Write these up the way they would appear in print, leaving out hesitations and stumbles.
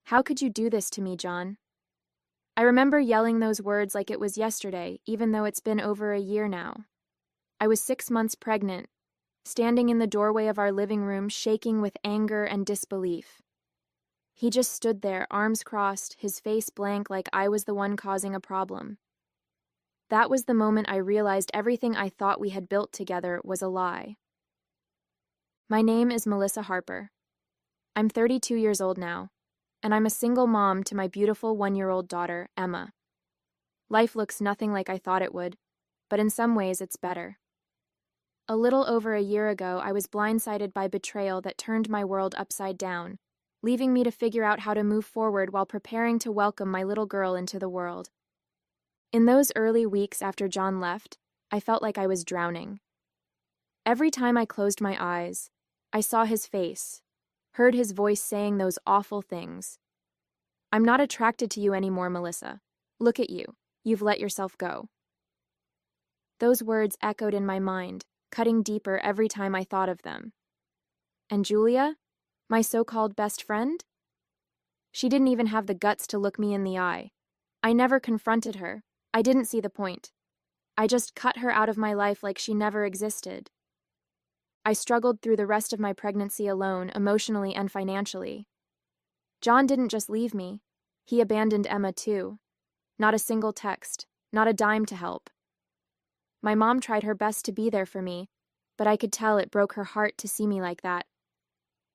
How could you do this to me, John? I remember yelling those words like it was yesterday, even though it's been over a year now. I was 6 months pregnant, standing in the doorway of our living room, shaking with anger and disbelief. He just stood there, arms crossed, his face blank like I was the one causing a problem. That was the moment I realized everything I thought we had built together was a lie. My name is Melissa Harper. I'm 32 years old now, and I'm a single mom to my beautiful 1-year-old daughter, Emma. Life looks nothing like I thought it would, but in some ways it's better. A little over a year ago, I was blindsided by betrayal that turned my world upside down, leaving me to figure out how to move forward while preparing to welcome my little girl into the world. In those early weeks after John left, I felt like I was drowning. Every time I closed my eyes, I saw his face, heard his voice saying those awful things. "I'm not attracted to you anymore, Melissa. Look at you. You've let yourself go." Those words echoed in my mind, cutting deeper every time I thought of them. And Julia, my so-called best friend? She didn't even have the guts to look me in the eye. I never confronted her. I didn't see the point. I just cut her out of my life like she never existed. I struggled through the rest of my pregnancy alone, emotionally and financially. John didn't just leave me. He abandoned Emma too. Not a single text, not a dime to help. My mom tried her best to be there for me, but I could tell it broke her heart to see me like that.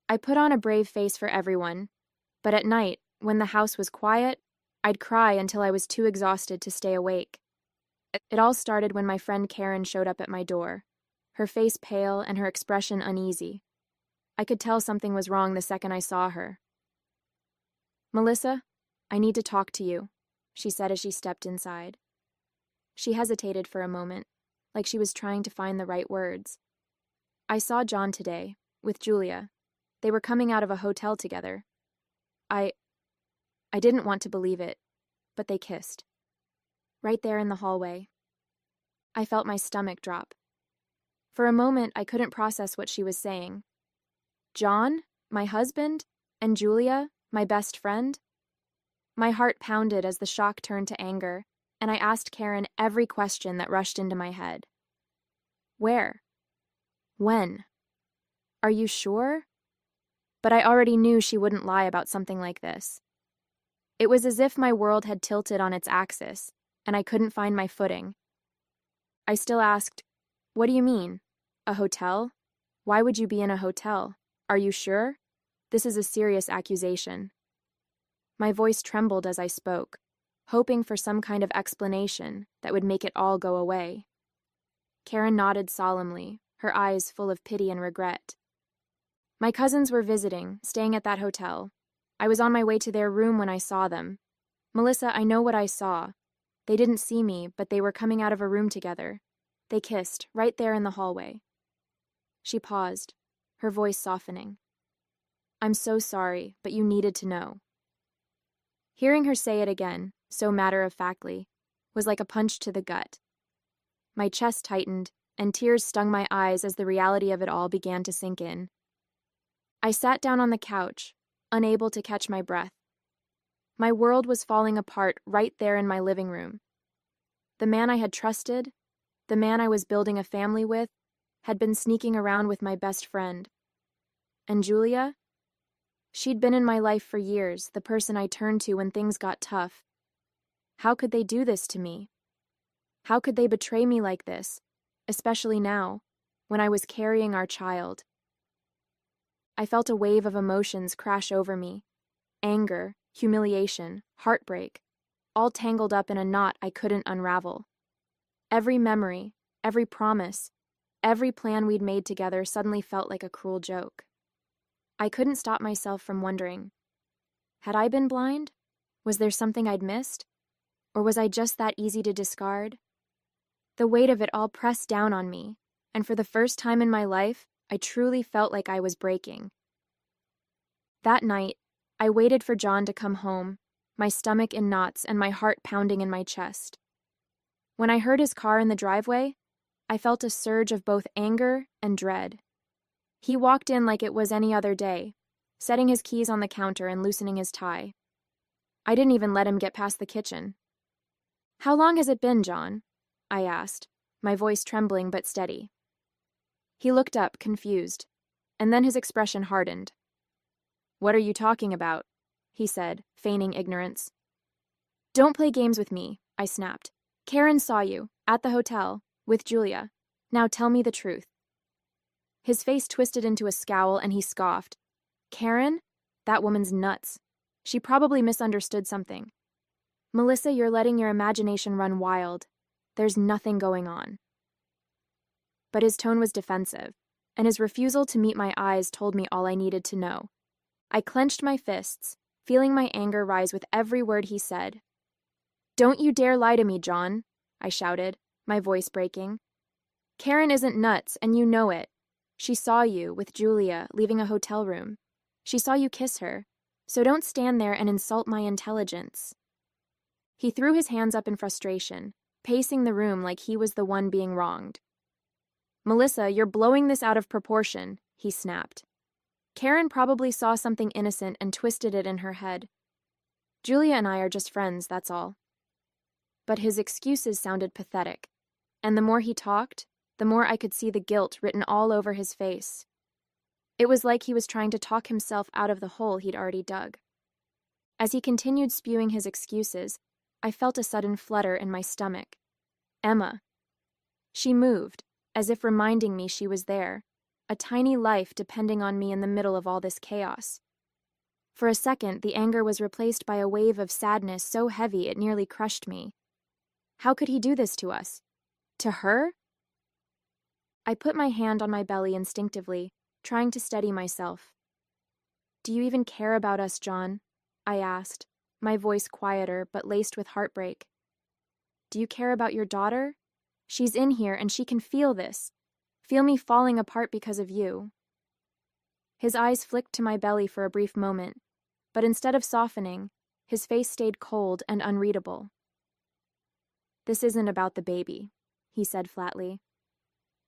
I put on a brave face for everyone, but at night, when the house was quiet, I'd cry until I was too exhausted to stay awake. It all started when my friend Karen showed up at my door, her face pale and her expression uneasy. I could tell something was wrong the second I saw her. "Melissa, I need to talk to you," she said as she stepped inside. She hesitated for a moment, like she was trying to find the right words. "I saw John today, with Julia. They were coming out of a hotel together. I didn't want to believe it, but they kissed. Right there in the hallway." I felt my stomach drop. For a moment, I couldn't process what she was saying. John, my husband, and Julia, my best friend? My heart pounded as the shock turned to anger, and I asked Karen every question that rushed into my head. Where? When? Are you sure? But I already knew she wouldn't lie about something like this. It was as if my world had tilted on its axis, and I couldn't find my footing. I still asked, "What do you mean? A hotel? Why would you be in a hotel? Are you sure? This is a serious accusation." My voice trembled as I spoke, hoping for some kind of explanation that would make it all go away. Karen nodded solemnly, her eyes full of pity and regret. "My cousins were visiting, staying at that hotel. I was on my way to their room when I saw them. Melissa, I know what I saw. They didn't see me, but they were coming out of a room together. They kissed, right there in the hallway." She paused, her voice softening. "I'm so sorry, but you needed to know." Hearing her say it again, so matter-of-factly, was like a punch to the gut. My chest tightened, and tears stung my eyes as the reality of it all began to sink in. I sat down on the couch, unable to catch my breath. My world was falling apart right there in my living room. The man I had trusted, the man I was building a family with, had been sneaking around with my best friend. And Julia? She'd been in my life for years, the person I turned to when things got tough. How could they do this to me? How could they betray me like this, especially now, when I was carrying our child? I felt a wave of emotions crash over me. Anger, humiliation, heartbreak, all tangled up in a knot I couldn't unravel. Every memory, every promise, every plan we'd made together suddenly felt like a cruel joke. I couldn't stop myself from wondering, had I been blind? Was there something I'd missed? Or was I just that easy to discard? The weight of it all pressed down on me, and for the first time in my life, I truly felt like I was breaking. That night, I waited for John to come home, my stomach in knots and my heart pounding in my chest. When I heard his car in the driveway, I felt a surge of both anger and dread. He walked in like it was any other day, setting his keys on the counter and loosening his tie. I didn't even let him get past the kitchen. How long has it been, John? I asked, my voice trembling but steady. He looked up, confused, and then his expression hardened. What are you talking about? He said, feigning ignorance. Don't play games with me, I snapped. Karen saw you, at the hotel, with Julia. Now tell me the truth. His face twisted into a scowl and he scoffed. Karen? That woman's nuts. She probably misunderstood something. Melissa, you're letting your imagination run wild. There's nothing going on. But his tone was defensive, and his refusal to meet my eyes told me all I needed to know. I clenched my fists, feeling my anger rise with every word he said. Don't you dare lie to me, John, I shouted, my voice breaking. Karen isn't nuts, and you know it. She saw you, with Julia, leaving a hotel room. She saw you kiss her, so don't stand there and insult my intelligence. He threw his hands up in frustration, pacing the room like he was the one being wronged. Melissa, you're blowing this out of proportion, he snapped. Karen probably saw something innocent and twisted it in her head. Julia and I are just friends, that's all. But his excuses sounded pathetic, and the more he talked, the more I could see the guilt written all over his face. It was like he was trying to talk himself out of the hole he'd already dug. As he continued spewing his excuses, I felt a sudden flutter in my stomach. Emma. She moved, as if reminding me she was there, a tiny life depending on me in the middle of all this chaos. For a second, the anger was replaced by a wave of sadness so heavy it nearly crushed me. How could he do this to us? To her? I put my hand on my belly instinctively, trying to steady myself. Do you even care about us, John? I asked, my voice quieter but laced with heartbreak. Do you care about your daughter? She's in here and she can feel this. Feel me falling apart because of you. His eyes flicked to my belly for a brief moment, but instead of softening, his face stayed cold and unreadable. This isn't about the baby, he said flatly.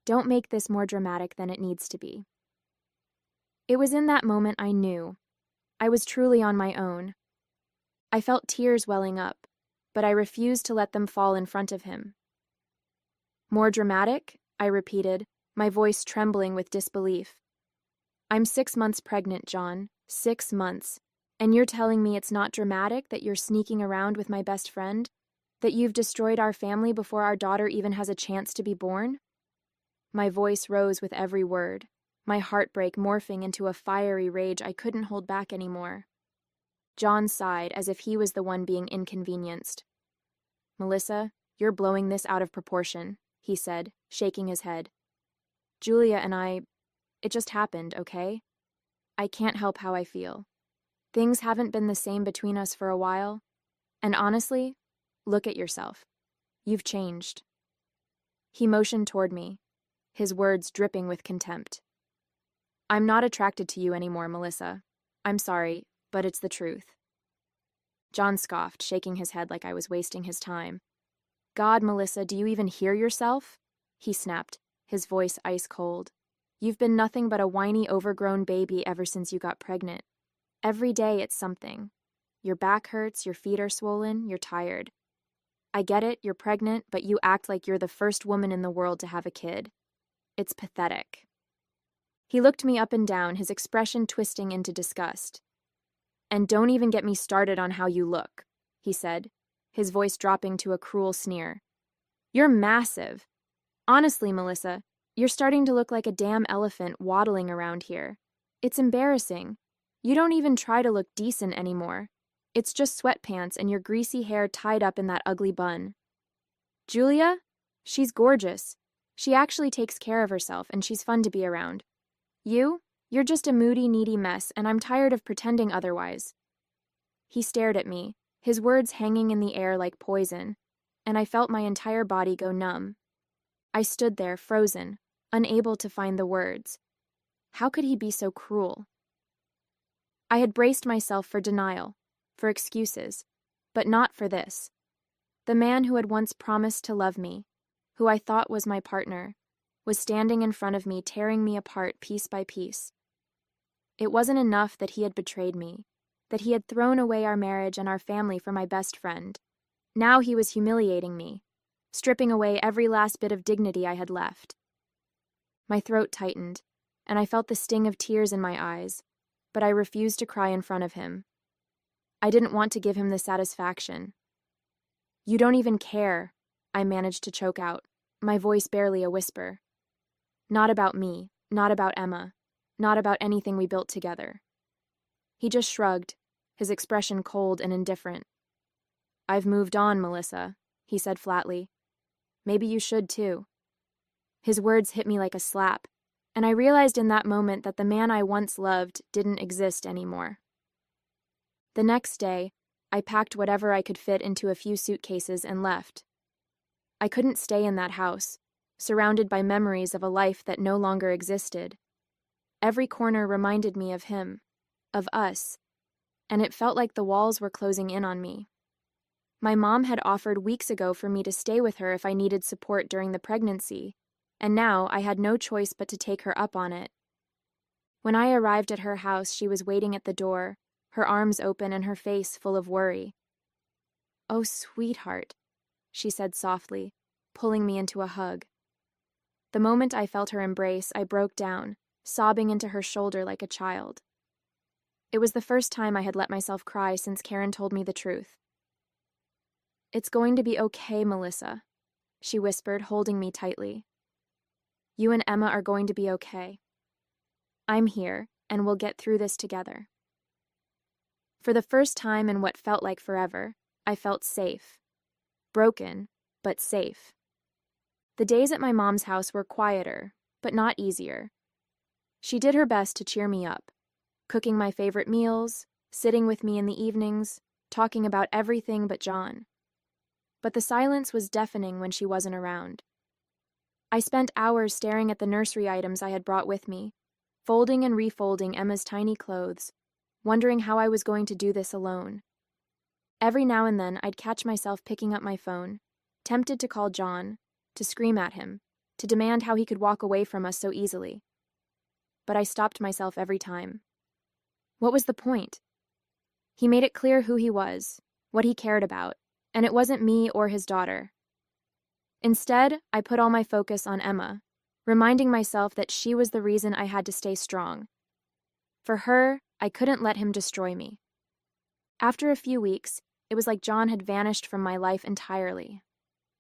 Don't make this more dramatic than it needs to be. It was in that moment I knew. I was truly on my own. I felt tears welling up, but I refused to let them fall in front of him. More dramatic? I repeated, my voice trembling with disbelief. I'm 6 months pregnant, John. 6 months. And you're telling me it's not dramatic that you're sneaking around with my best friend? That you've destroyed our family before our daughter even has a chance to be born? My voice rose with every word, my heartbreak morphing into a fiery rage I couldn't hold back anymore. John sighed as if he was the one being inconvenienced. Melissa, you're blowing this out of proportion, he said, shaking his head. Julia and it just happened, okay? I can't help how I feel. Things haven't been the same between us for a while, and honestly, look at yourself. You've changed. He motioned toward me, his words dripping with contempt. I'm not attracted to you anymore, Melissa. I'm sorry, but it's the truth. John scoffed, shaking his head like I was wasting his time. God, Melissa, do you even hear yourself? He snapped, his voice ice cold. You've been nothing but a whiny, overgrown baby ever since you got pregnant. Every day it's something. Your back hurts, your feet are swollen, you're tired. I get it, you're pregnant, but you act like you're the first woman in the world to have a kid. It's pathetic. He looked me up and down, his expression twisting into disgust. And don't even get me started on how you look, he said, his voice dropping to a cruel sneer. You're massive. Honestly, Melissa, you're starting to look like a damn elephant waddling around here. It's embarrassing. You don't even try to look decent anymore. It's just sweatpants and your greasy hair tied up in that ugly bun. Julia? She's gorgeous. She actually takes care of herself and she's fun to be around. You're just a moody, needy mess, and I'm tired of pretending otherwise. He stared at me, his words hanging in the air like poison, and I felt my entire body go numb. I stood there, frozen, unable to find the words. How could he be so cruel? I had braced myself for denial, for excuses, but not for this. The man who had once promised to love me, who I thought was my partner, was standing in front of me, tearing me apart piece by piece. It wasn't enough that he had betrayed me, that he had thrown away our marriage and our family for my best friend. Now he was humiliating me, stripping away every last bit of dignity I had left. My throat tightened, and I felt the sting of tears in my eyes, but I refused to cry in front of him. I didn't want to give him the satisfaction. "You don't even care," I managed to choke out, my voice barely a whisper. "Not about me, not about Emma, not about anything we built together." He just shrugged, his expression cold and indifferent. "I've moved on, Melissa," he said flatly. "Maybe you should too." His words hit me like a slap, and I realized in that moment that the man I once loved didn't exist anymore. The next day, I packed whatever I could fit into a few suitcases and left. I couldn't stay in that house, surrounded by memories of a life that no longer existed. Every corner reminded me of him, of us, and it felt like the walls were closing in on me. My mom had offered weeks ago for me to stay with her if I needed support during the pregnancy, and now I had no choice but to take her up on it. When I arrived at her house, she was waiting at the door, her arms open and her face full of worry. "Oh, sweetheart," she said softly, pulling me into a hug. The moment I felt her embrace, I broke down, sobbing into her shoulder like a child. It was the first time I had let myself cry since Karen told me the truth. "It's going to be okay, Melissa," she whispered, holding me tightly. "You and Emma are going to be okay. I'm here, and we'll get through this together." For the first time in what felt like forever, I felt safe. Broken, but safe. The days at my mom's house were quieter, but not easier. She did her best to cheer me up, cooking my favorite meals, sitting with me in the evenings, talking about everything but John. But the silence was deafening when she wasn't around. I spent hours staring at the nursery items I had brought with me, folding and refolding Emma's tiny clothes, wondering how I was going to do this alone. Every now and then, I'd catch myself picking up my phone, tempted to call John, to scream at him, to demand how he could walk away from us so easily. But I stopped myself every time. What was the point? He made it clear who he was, what he cared about, and it wasn't me or his daughter. Instead, I put all my focus on Emma, reminding myself that she was the reason I had to stay strong. For her, I couldn't let him destroy me. After a few weeks, it was like John had vanished from my life entirely.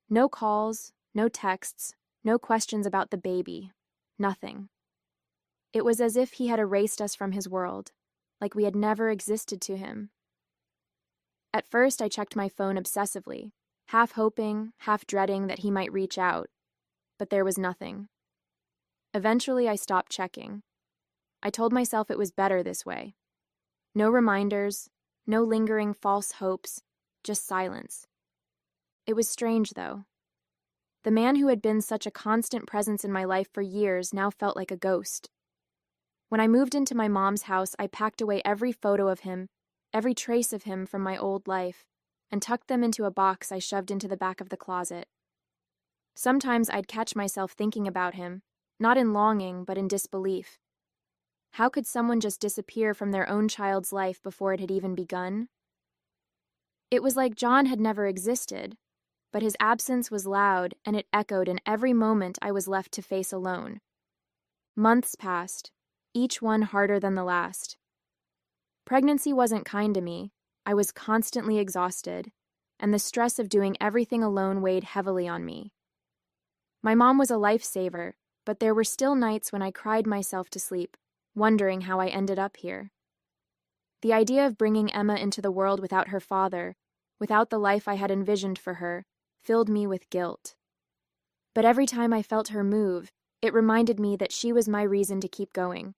No calls, no texts, no questions about the baby, nothing. It was as if he had erased us from his world, like we had never existed to him. At first, I checked my phone obsessively, half hoping, half dreading that he might reach out, but there was nothing. Eventually, I stopped checking. I told myself it was better this way. No reminders, no lingering false hopes, just silence. It was strange, though. The man who had been such a constant presence in my life for years now felt like a ghost. When I moved into my mom's house, I packed away every photo of him, every trace of him from my old life, and tucked them into a box I shoved into the back of the closet. Sometimes I'd catch myself thinking about him, not in longing, but in disbelief. How could someone just disappear from their own child's life before it had even begun? It was like John had never existed, but his absence was loud and it echoed in every moment I was left to face alone. Months passed, each one harder than the last. Pregnancy wasn't kind to me. I was constantly exhausted, and the stress of doing everything alone weighed heavily on me. My mom was a lifesaver, but there were still nights when I cried myself to sleep, wondering how I ended up here. The idea of bringing Emma into the world without her father, without the life I had envisioned for her, filled me with guilt. But every time I felt her move, it reminded me that she was my reason to keep going.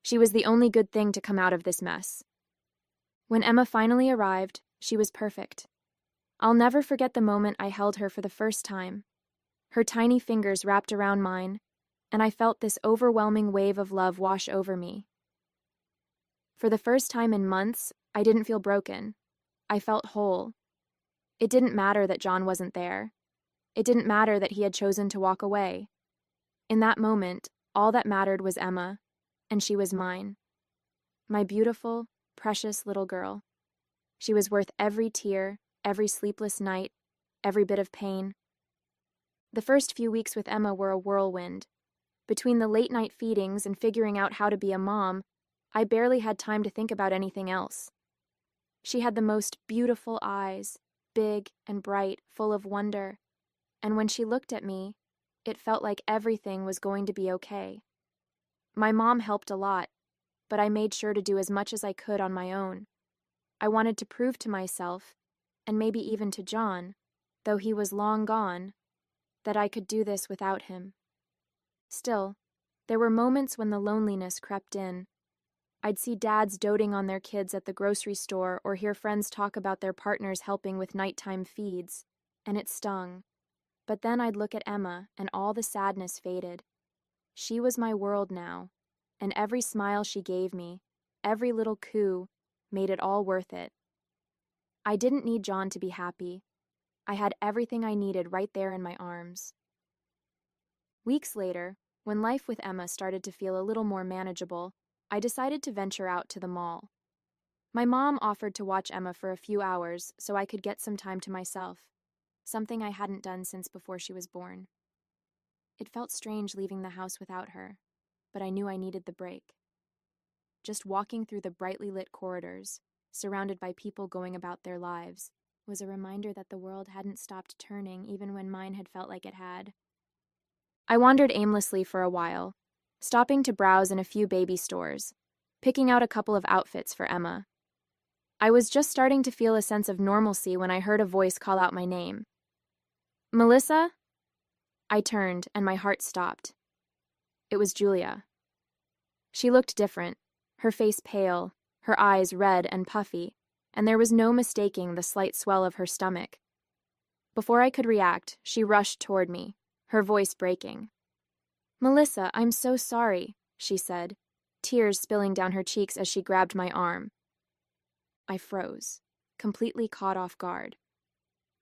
She was the only good thing to come out of this mess. When Emma finally arrived, she was perfect. I'll never forget the moment I held her for the first time. Her tiny fingers wrapped around mine, and I felt this overwhelming wave of love wash over me. For the first time in months, I didn't feel broken. I felt whole. It didn't matter that John wasn't there. It didn't matter that he had chosen to walk away. In that moment, all that mattered was Emma, and she was mine. My beautiful, precious little girl. She was worth every tear, every sleepless night, every bit of pain. The first few weeks with Emma were a whirlwind. Between the late-night feedings and figuring out how to be a mom, I barely had time to think about anything else. She had the most beautiful eyes, big and bright, full of wonder, and when she looked at me, it felt like everything was going to be okay. My mom helped a lot, but I made sure to do as much as I could on my own. I wanted to prove to myself, and maybe even to John, though he was long gone, that I could do this without him. Still, there were moments when the loneliness crept in. I'd see dads doting on their kids at the grocery store or hear friends talk about their partners helping with nighttime feeds, and it stung. But then I'd look at Emma, and all the sadness faded. She was my world now, and every smile she gave me, every little coo, made it all worth it. I didn't need John to be happy. I had everything I needed right there in my arms. Weeks later, when life with Emma started to feel a little more manageable, I decided to venture out to the mall. My mom offered to watch Emma for a few hours so I could get some time to myself, something I hadn't done since before she was born. It felt strange leaving the house without her, but I knew I needed the break. Just walking through the brightly lit corridors, surrounded by people going about their lives, was a reminder that the world hadn't stopped turning even when mine had felt like it had. I wandered aimlessly for a while, stopping to browse in a few baby stores, picking out a couple of outfits for Emma. I was just starting to feel a sense of normalcy when I heard a voice call out my name. "Melissa?" I turned, and my heart stopped. It was Julia. She looked different, her face pale, her eyes red and puffy, and there was no mistaking the slight swell of her stomach. Before I could react, she rushed toward me, her voice breaking. "Melissa, I'm so sorry," she said, tears spilling down her cheeks as she grabbed my arm. I froze, completely caught off guard.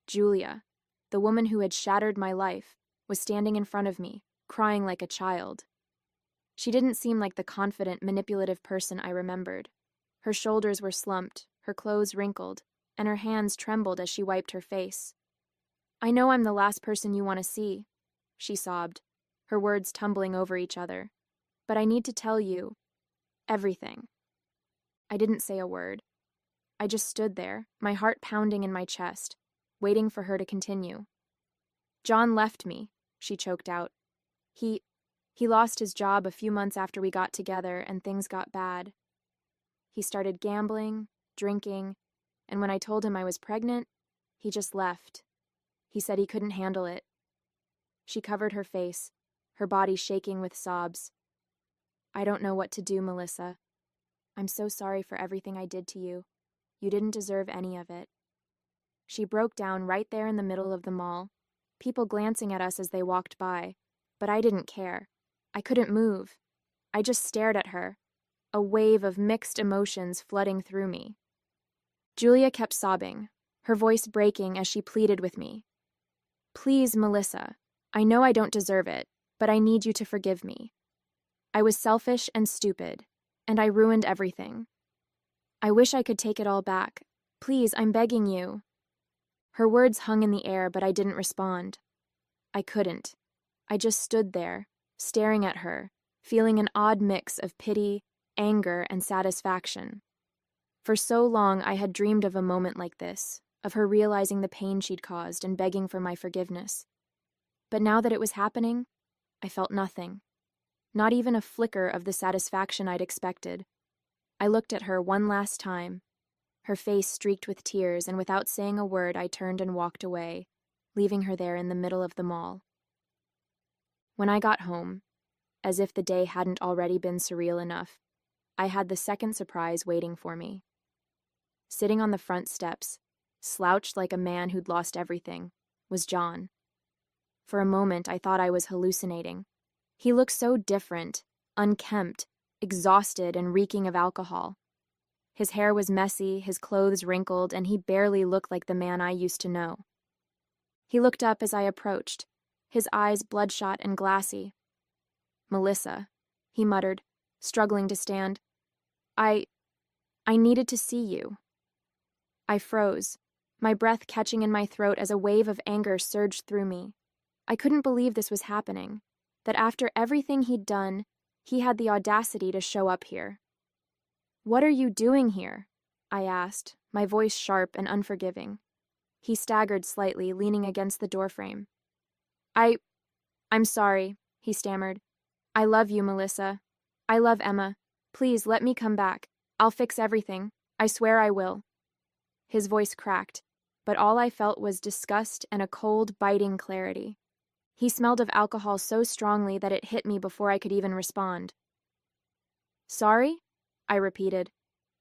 Julia, the woman who had shattered my life, was standing in front of me, crying like a child. She didn't seem like the confident, manipulative person I remembered. Her shoulders were slumped, her clothes wrinkled, and her hands trembled as she wiped her face. "I know I'm the last person you want to see," she sobbed, her words tumbling over each other. "But I need to tell you everything." I didn't say a word. I just stood there, my heart pounding in my chest, waiting for her to continue. "John left me," she choked out. He lost his job a few months after we got together, and things got bad. He started gambling, drinking, and when I told him I was pregnant, he just left. He said he couldn't handle it." She covered her face, her body shaking with sobs. "I don't know what to do, Melissa. I'm so sorry for everything I did to you. You didn't deserve any of it." She broke down right there in the middle of the mall, people glancing at us as they walked by, but I didn't care. I couldn't move. I just stared at her, a wave of mixed emotions flooding through me. Julia kept sobbing, her voice breaking as she pleaded with me. "Please, Melissa, I know I don't deserve it, but I need you to forgive me. I was selfish and stupid, and I ruined everything. I wish I could take it all back. Please, I'm begging you." Her words hung in the air, but I didn't respond. I couldn't. I just stood there, staring at her, feeling an odd mix of pity, anger, and satisfaction. For so long I had dreamed of a moment like this, of her realizing the pain she'd caused and begging for my forgiveness. But now that it was happening, I felt nothing. Not even a flicker of the satisfaction I'd expected. I looked at her one last time, her face streaked with tears, and without saying a word I turned and walked away, leaving her there in the middle of the mall. When I got home, as if the day hadn't already been surreal enough, I had the second surprise waiting for me. Sitting on the front steps, slouched like a man who'd lost everything, was John. For a moment I thought I was hallucinating. He looked so different, unkempt, exhausted and reeking of alcohol. His hair was messy, his clothes wrinkled, and he barely looked like the man I used to know. He looked up as I approached, his eyes bloodshot and glassy. "Melissa," he muttered, struggling to stand. I needed to see you. I froze, my breath catching in my throat as a wave of anger surged through me. I couldn't believe this was happening, that after everything he'd done, he had the audacity to show up here. "What are you doing here?" I asked, my voice sharp and unforgiving. He staggered slightly, leaning against the doorframe. I'm sorry," he stammered. "I love you, Melissa. I love Emma. Please let me come back. I'll fix everything. I swear I will." His voice cracked, but all I felt was disgust and a cold, biting clarity. He smelled of alcohol so strongly that it hit me before I could even respond. "Sorry?" I repeated,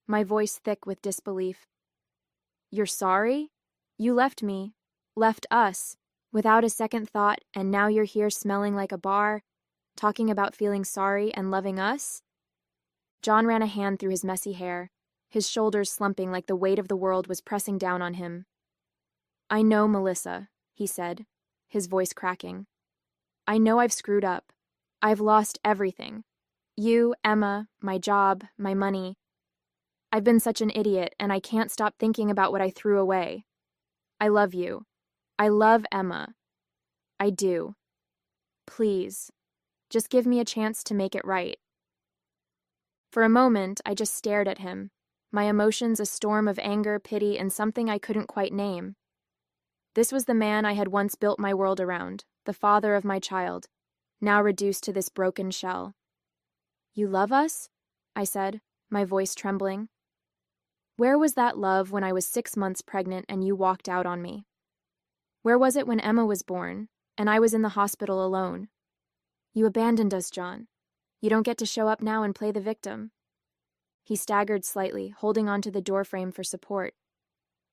my voice thick with disbelief. "You're sorry? You left me, left us, without a second thought, and now you're here smelling like a bar, talking about feeling sorry and loving us?" John ran a hand through his messy hair, his shoulders slumping like the weight of the world was pressing down on him. "I know, Melissa," he said, his voice cracking. "I know I've screwed up. I've lost everything. You, Emma, my job, my money. I've been such an idiot, and I can't stop thinking about what I threw away. I love you. I love Emma. I do. Please, just give me a chance to make it right." For a moment, I just stared at him, my emotions a storm of anger, pity, and something I couldn't quite name. This was the man I had once built my world around, the father of my child, now reduced to this broken shell. "You love us?" I said, my voice trembling. "Where was that love when I was 6 months pregnant and you walked out on me? Where was it when Emma was born, and I was in the hospital alone? You abandoned us, John. You don't get to show up now and play the victim." He staggered slightly, holding onto the doorframe for support.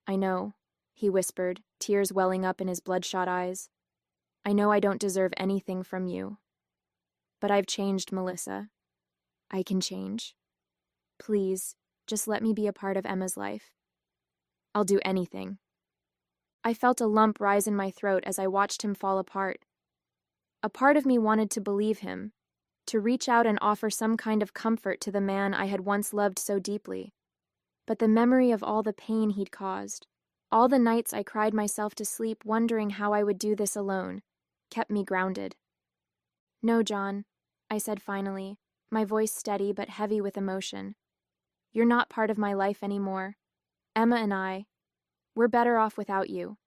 "I know," he whispered, tears welling up in his bloodshot eyes. "I know I don't deserve anything from you. But I've changed, Melissa. I can change. Please, just let me be a part of Emma's life. I'll do anything." I felt a lump rise in my throat as I watched him fall apart. A part of me wanted to believe him, to reach out and offer some kind of comfort to the man I had once loved so deeply. But the memory of all the pain he'd caused, all the nights I cried myself to sleep wondering how I would do this alone, kept me grounded. "No, John," I said finally, my voice steady but heavy with emotion. "You're not part of my life anymore. Emma and we're better off without you.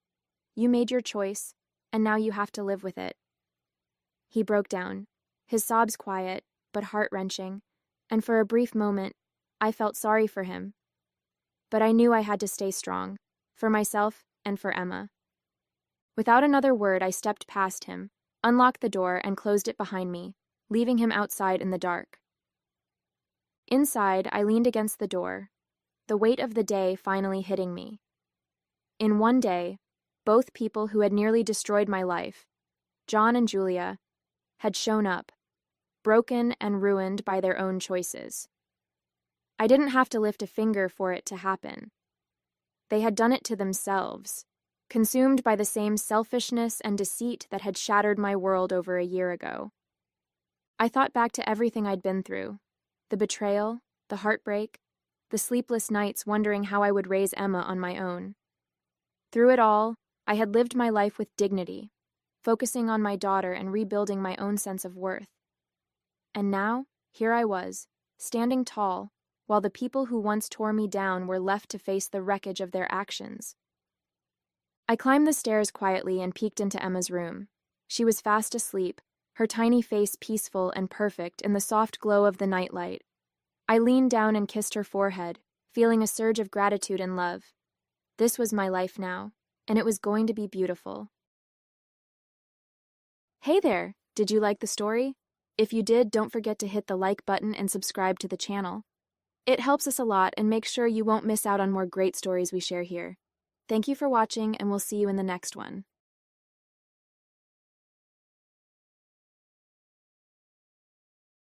You made your choice, and now you have to live with it." He broke down, his sobs quiet, but heart-wrenching, and for a brief moment, I felt sorry for him. But I knew I had to stay strong, for myself and for Emma. Without another word, I stepped past him, unlocked the door, and closed it behind me, leaving him outside in the dark. Inside, I leaned against the door, the weight of the day finally hitting me. In one day, both people who had nearly destroyed my life, John and Julia, had shown up, broken and ruined by their own choices. I didn't have to lift a finger for it to happen. They had done it to themselves, consumed by the same selfishness and deceit that had shattered my world over a year ago. I thought back to everything I'd been through, the betrayal, the heartbreak, the sleepless nights wondering how I would raise Emma on my own. Through it all, I had lived my life with dignity, focusing on my daughter and rebuilding my own sense of worth. And now, here I was, standing tall, while the people who once tore me down were left to face the wreckage of their actions. I climbed the stairs quietly and peeked into Emma's room. She was fast asleep, her tiny face peaceful and perfect in the soft glow of the nightlight. I leaned down and kissed her forehead, feeling a surge of gratitude and love. This was my life now, and it was going to be beautiful. Hey there! Did you like the story? If you did, don't forget to hit the like button and subscribe to the channel. It helps us a lot and makes sure you won't miss out on more great stories we share here. Thank you for watching, and we'll see you in the next one.